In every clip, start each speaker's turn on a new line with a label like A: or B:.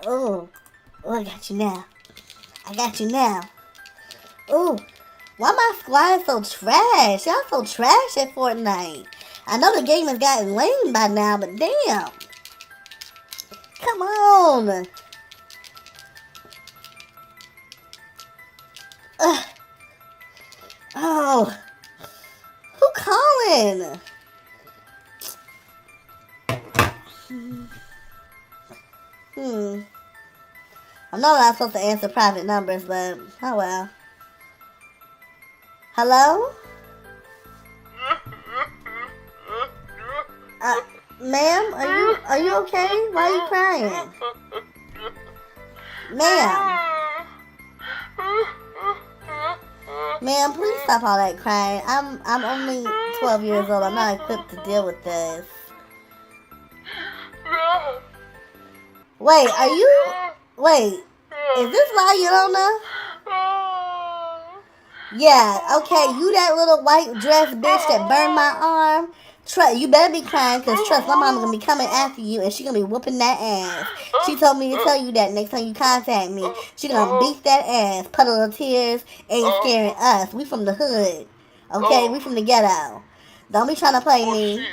A: Oh, I got you now. I got you now. Oh, why my squad so trash? Y'all so trash at Fortnite. I know the game has gotten lame by now, but damn. Come on. Oh, who calling? I know I'm not supposed to answer private numbers, but oh well. Hello? Ma'am, are you okay? Why are you crying? Ma'am. Ma'am, please stop all that crying. I'm only 12 years old. I'm not equipped to deal with this. Wait, is this La Llorona? Yeah, okay, you that little white dress bitch that burned my arm. You better be crying, because trust, my mama gonna be coming after you, and she gonna be whooping that ass. She told me to tell you that next time you contact me, she gonna beat that ass. Puddle of tears ain't scaring us. We from the hood, okay? We from the ghetto. Don't be trying to play me.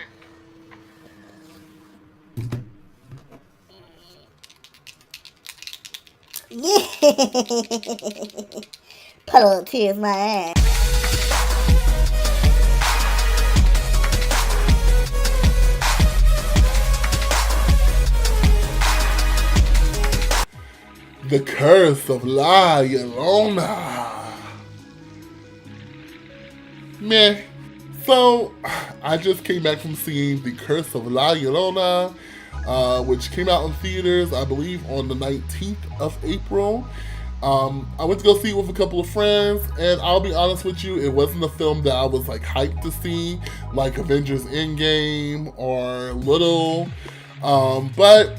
A: Yeah. Puddle of tears, my ass.
B: The Curse of La Llorona. Meh. So, I just came back from seeing The Curse of La Llorona, which came out in theaters, I believe, on the 19th of April. I went to go see it with a couple of friends, and I'll be honest with you, it wasn't a film that I was like hyped to see, like Avengers Endgame or Little, but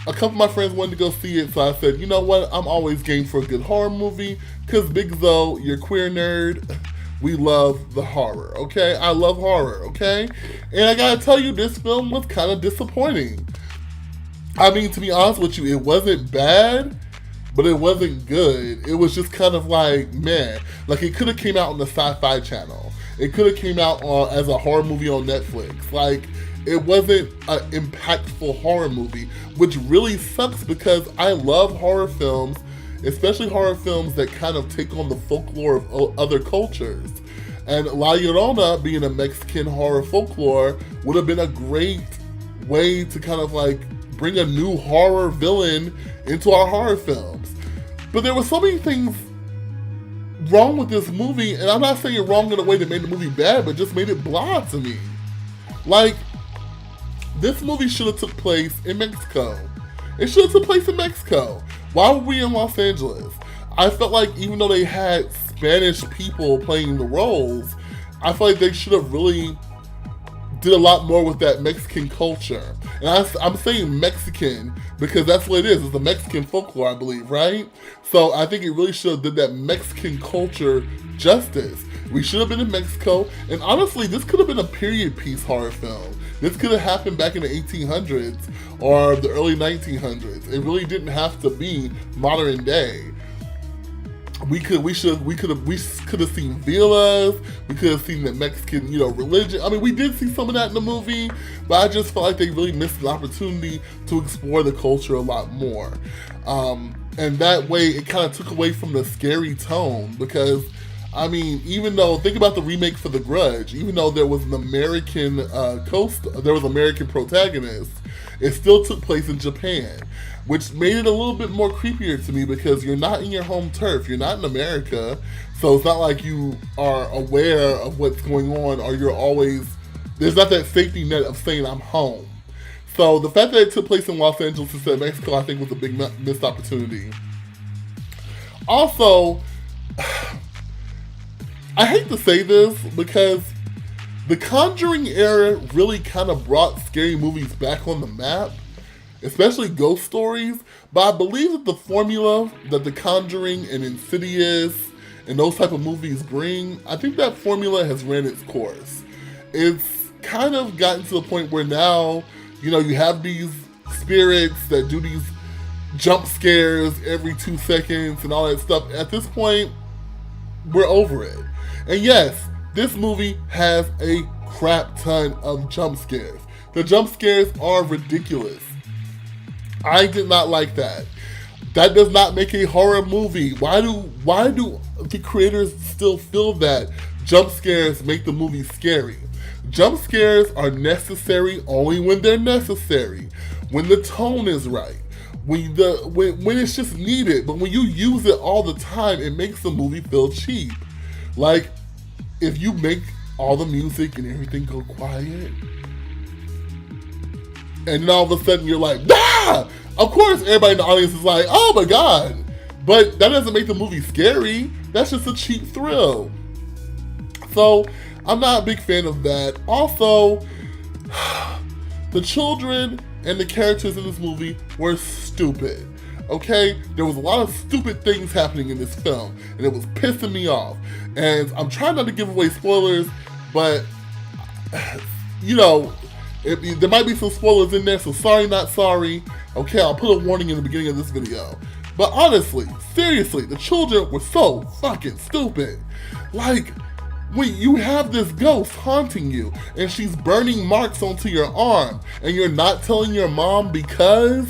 B: a couple of my friends wanted to go see it, so I said, you know what, I'm always game for a good horror movie, because Big Zo, you're queer nerd, we love the horror, okay? I love horror, okay? And I gotta tell you, this film was kind of disappointing. I mean, to be honest with you, it wasn't bad, but it wasn't good. It was just kind of like, man, like it could have came out on the Sci-Fi Channel. It could have came out as a horror movie on Netflix. Like, it wasn't an impactful horror movie, which really sucks because I love horror films, especially horror films that kind of take on the folklore of other cultures. And La Llorona, being a Mexican horror folklore, would have been a great way to kind of like bring a new horror villain into our horror films. But there were so many things wrong with this movie, and I'm not saying wrong in a way that made the movie bad, but just made it blah to me. Like, this movie should have took place in Mexico. It should have took place in Mexico. Why were we in Los Angeles? I felt like even though they had Spanish people playing the roles, I feel like they should have really did a lot more with that Mexican culture. And I'm saying Mexican because that's what it is. It's the Mexican folklore, I believe, right? So I think it really should have did that Mexican culture justice. We should have been in Mexico, and honestly, this could have been a period piece horror film. This could have happened back in the 1800s or the early 1900s. It really didn't have to be modern day. We could have seen villas. We could have seen the Mexican, religion. I mean, we did see some of that in the movie, but I just felt like they really missed an opportunity to explore the culture a lot more. And that way, it kind of took away from the scary tone because, I mean, even though, think about the remake for The Grudge, even though there was an American American protagonist, it still took place in Japan, which made it a little bit more creepier to me because you're not in your home turf, you're not in America, so it's not like you are aware of what's going on or there's not that safety net of saying I'm home. So the fact that it took place in Los Angeles instead of Mexico, I think was a big missed opportunity. Also, I hate to say this because the Conjuring era really kind of brought scary movies back on the map, especially ghost stories, but I believe that the formula that The Conjuring and Insidious and those type of movies bring, I think that formula has ran its course. It's kind of gotten to the point where now You know, you have these spirits that do these jump scares every 2 seconds and all that stuff. At this point, we're over it. And yes, this movie has a crap ton of jump scares. The jump scares are ridiculous. I did not like that. That does not make a horror movie. Why do the creators still feel that jump scares make the movie scary? Jump scares are necessary only when they're necessary, when the tone is right, when it's just needed. But when you use it all the time, it makes the movie feel cheap. Like, if you make all the music and everything go quiet, and then all of a sudden you're like, ah! Of course everybody in the audience is like, oh my god. But that doesn't make the movie scary. That's just a cheap thrill. So, I'm not a big fan of that. Also, the children and the characters in this movie were stupid. Okay? There was a lot of stupid things happening in this film, and it was pissing me off. And I'm trying not to give away spoilers, but, you know, there might be some spoilers in there, so sorry, not sorry. Okay, I'll put a warning in the beginning of this video. But honestly, seriously, the children were so fucking stupid. Like, when you have this ghost haunting you, and she's burning marks onto your arm, and you're not telling your mom because?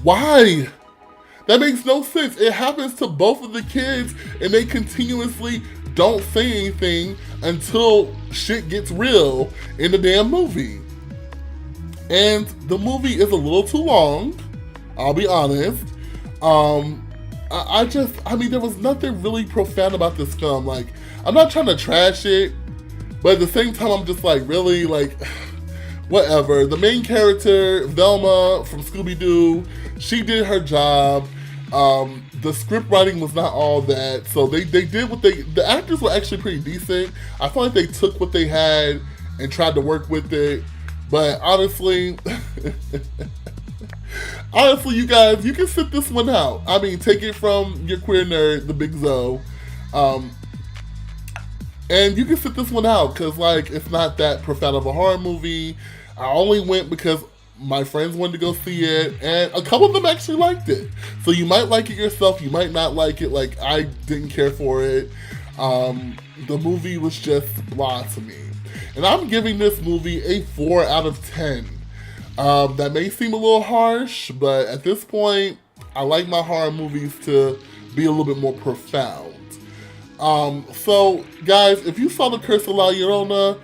B: Why? That makes no sense. It happens to both of the kids, and they continuously don't say anything until shit gets real in the damn movie. And the movie is a little too long, I'll be honest. I mean, there was nothing really profound about this film. Like, I'm not trying to trash it, but at the same time, I'm just like, really? Like, whatever. The main character, Velma from Scooby-Doo, she did her job. The script writing was not all that, so they did what the actors were actually pretty decent. I felt like they took what they had and tried to work with it, but honestly, you guys, you can sit this one out. I mean, take it from your queer nerd, the Big Zoe, and you can sit this one out, because, like, it's not that profound of a horror movie. I only went because my friends wanted to go see it, and a couple of them actually liked it. So you might like it yourself, you might not like it. Like, I didn't care for it. The movie was just blah to me. And I'm giving this movie a 4 out of 10. That may seem a little harsh, but at this point, I like my horror movies to be a little bit more profound. So, guys, if you saw The Curse of La Llorona,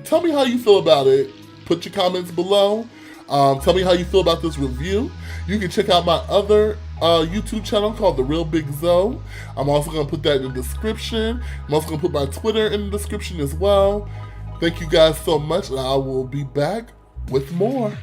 B: tell me how you feel about it. Put your comments below. Tell me how you feel about this review. You can check out my other YouTube channel called The Real Big Zoe. I'm also going to put that in the description. I'm also going to put my Twitter in the description as well. Thank you guys so much, and I will be back with more.